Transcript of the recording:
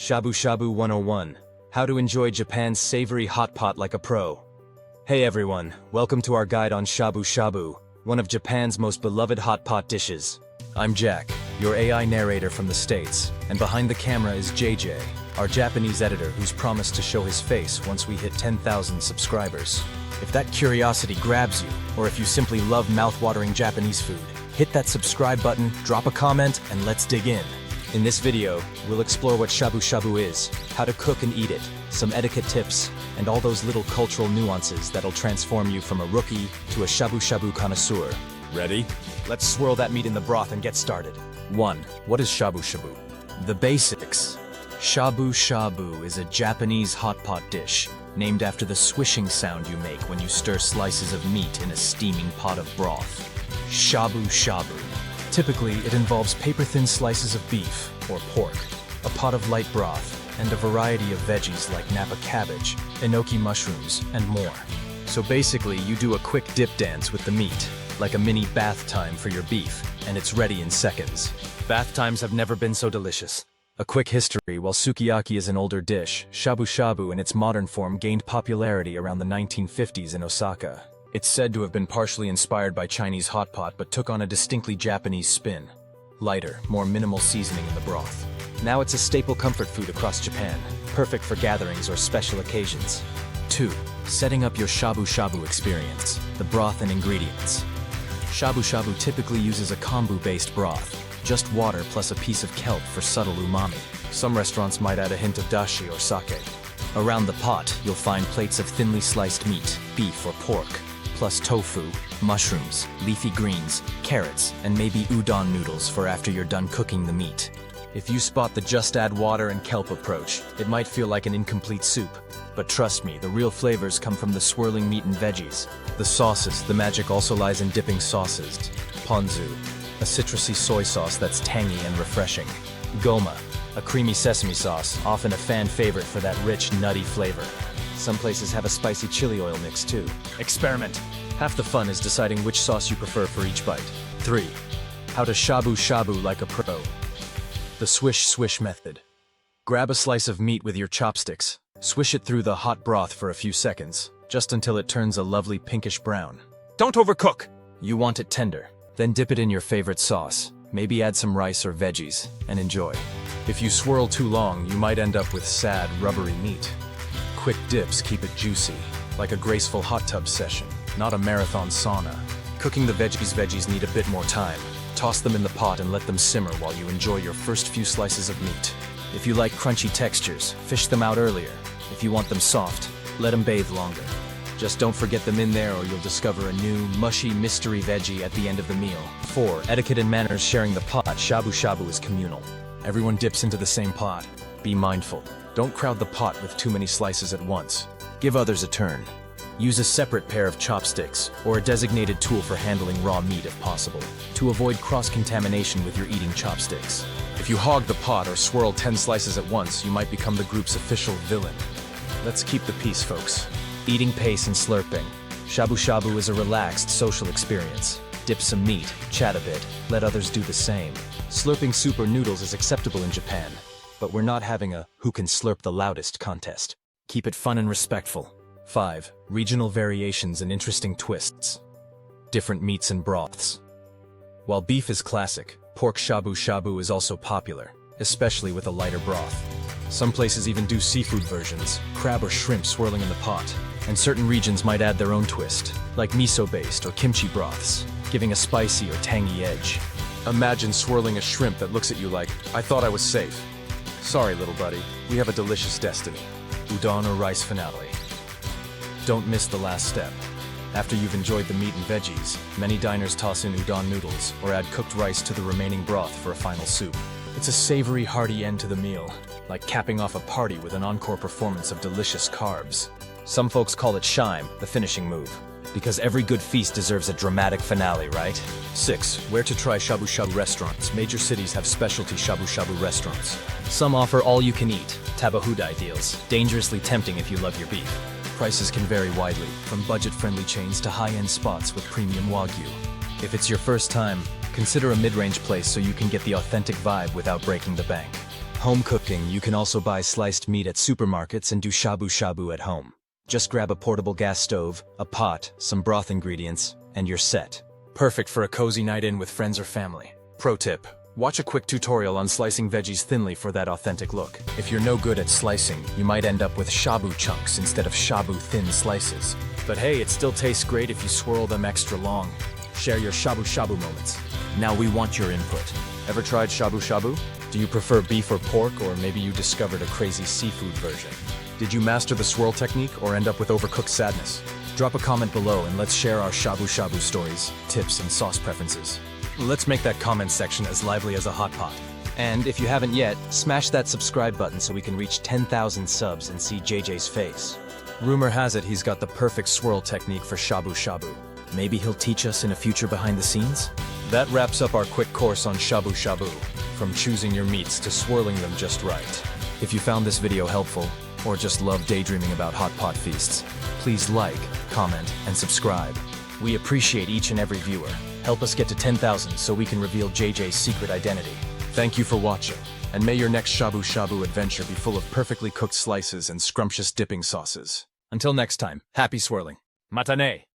Shabu-Shabu 101. How to enjoy Japan's savory hot pot like a pro. Hey everyone, welcome to our guide on Shabu-Shabu, one of Japan's most beloved hot pot dishes. I'm Jack, your AI narrator from the States, and behind the camera is JJ, our Japanese editor who's promised to show his face once we hit 10,000 subscribers. If that curiosity grabs you, or if you simply love mouth-watering Japanese food, hit that subscribe button, drop a comment, and let's dig in. In this video, we'll explore what shabu-shabu is, how to cook and eat it, some etiquette tips, and all those little cultural nuances that'll transform you from a rookie to a shabu-shabu connoisseur. Ready? Let's swirl that meat in the broth and get started. 1. What is shabu-shabu? The basics. Shabu-shabu is a Japanese hot pot dish, named after the swishing sound you make when you stir slices of meat in a steaming pot of broth. Shabu-shabu. Typically, it involves paper-thin slices of beef, or pork, a pot of light broth, and a variety of veggies like Napa cabbage, enoki mushrooms, and more. So basically, you do a quick dip dance with the meat, like a mini bath time for your beef, and it's ready in seconds. Bath times have never been so delicious. A quick history: while sukiyaki is an older dish, shabu-shabu in its modern form gained popularity around the 1950s in Osaka. It's said to have been partially inspired by Chinese hot pot but took on a distinctly Japanese spin. Lighter, more minimal seasoning in the broth. Now it's a staple comfort food across Japan, perfect for gatherings or special occasions. 2. Setting up your shabu-shabu experience, the broth and ingredients. Shabu-shabu typically uses a kombu-based broth, just water plus a piece of kelp for subtle umami. Some restaurants might add a hint of dashi or sake. Around the pot, you'll find plates of thinly sliced meat, beef or pork, plus tofu, mushrooms, leafy greens, carrots, and maybe udon noodles for after you're done cooking the meat. If you spot the just add water and kelp approach, it might feel like an incomplete soup. But trust me, the real flavors come from the swirling meat and veggies. The sauces, the magic also lies in dipping sauces. Ponzu, a citrusy soy sauce that's tangy and refreshing. Goma, a creamy sesame sauce, often a fan favorite for that rich, nutty flavor. Some places have a spicy chili oil mix too. Experiment. Half the fun is deciding which sauce you prefer for each bite. 3. How to shabu-shabu like a pro. The swish-swish method. Grab a slice of meat with your chopsticks. Swish it through the hot broth for a few seconds, just until it turns a lovely pinkish brown. Don't overcook! You want it tender. Then dip it in your favorite sauce. Maybe add some rice or veggies, and enjoy. If you swirl too long, you might end up with sad, rubbery meat. Quick dips keep it juicy, like a graceful hot tub session, not a marathon sauna. Cooking the veggies need a bit more time. Toss them in the pot and let them simmer while you enjoy your first few slices of meat. If you like crunchy textures, fish them out earlier. If you want them soft, let them bathe longer. Just don't forget them in there or you'll discover a new, mushy mystery veggie at the end of the meal. 4. Etiquette and manners sharing the pot. Shabu-shabu is communal. Everyone dips into the same pot. Be mindful. Don't crowd the pot with too many slices at once. Give others a turn. Use a separate pair of chopsticks or a designated tool for handling raw meat if possible, to avoid cross-contamination with your eating chopsticks. If you hog the pot or swirl 10 slices at once, you might become the group's official villain. Let's keep the peace, folks. Eating pace and slurping. Shabu-shabu is a relaxed social experience. Dip some meat, chat a bit, let others do the same. Slurping soup or noodles is acceptable in Japan, but we're not having a who can slurp the loudest contest. Keep it fun and respectful. 5. Regional variations and interesting twists. Different meats and broths. While beef is classic, pork shabu-shabu is also popular, especially with a lighter broth. Some places even do seafood versions, crab or shrimp swirling in the pot, and certain regions might add their own twist, like miso-based or kimchi broths, giving a spicy or tangy edge. Imagine swirling a shrimp that looks at you like, I thought I was safe. Sorry, little buddy, we have a delicious destiny. Udon or rice finale. Don't miss the last step. After you've enjoyed the meat and veggies, many diners toss in udon noodles or add cooked rice to the remaining broth for a final soup. It's a savory, hearty end to the meal, like capping off a party with an encore performance of delicious carbs. Some folks call it shime, the finishing move, because every good feast deserves a dramatic finale, right? 6. Where to try shabu-shabu restaurants. Major cities have specialty shabu-shabu restaurants. Some offer all-you-can-eat, tabahudai deals, dangerously tempting if you love your beef. Prices can vary widely, from budget-friendly chains to high-end spots with premium wagyu. If it's your first time, consider a mid-range place so you can get the authentic vibe without breaking the bank. Home cooking, you can also buy sliced meat at supermarkets and do shabu-shabu at home. Just grab a portable gas stove, a pot, some broth ingredients, and you're set. Perfect for a cozy night in with friends or family. Pro tip: watch a quick tutorial on slicing veggies thinly for that authentic look. If you're no good at slicing, you might end up with shabu chunks instead of shabu thin slices. But hey, it still tastes great if you swirl them extra long. Share your shabu-shabu moments. Now we want your input. Ever tried shabu-shabu? Do you prefer beef or pork, or maybe you discovered a crazy seafood version? Did you master the swirl technique or end up with overcooked sadness? Drop a comment below and let's share our shabu-shabu stories, tips, and sauce preferences. Let's make that comment section as lively as a hot pot. And if you haven't yet, smash that subscribe button so we can reach 10,000 subs and see JJ's face. Rumor has it he's got the perfect swirl technique for shabu-shabu. Maybe he'll teach us in a future behind the scenes? That wraps up our quick course on shabu-shabu, from choosing your meats to swirling them just right. If you found this video helpful, or just love daydreaming about hot pot feasts, please like, comment, and subscribe. We appreciate each and every viewer. Help us get to 10,000 so we can reveal JJ's secret identity. Thank you for watching, and may your next shabu-shabu adventure be full of perfectly cooked slices and scrumptious dipping sauces. Until next time, happy swirling. Matane!